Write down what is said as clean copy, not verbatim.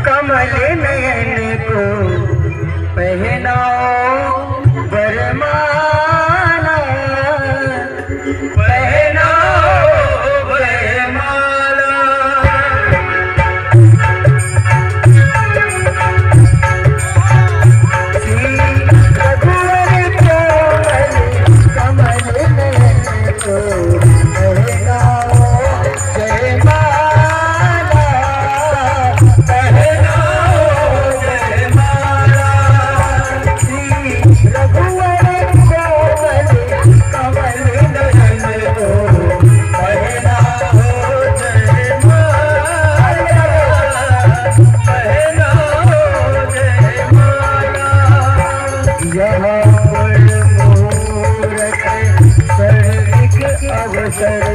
कमल नयन को पहनाओ वरमाला, पहनाओ वरमाला। श्री रघुवर कमल नयन को पहनाओ जयमाला, पहनाओ जयमाला। श्री रघुवर कमल नयन को पहनाओ जयमाला, पहनाओ जयमाला। यहाँ पर मूरत स्वर्ग अवसर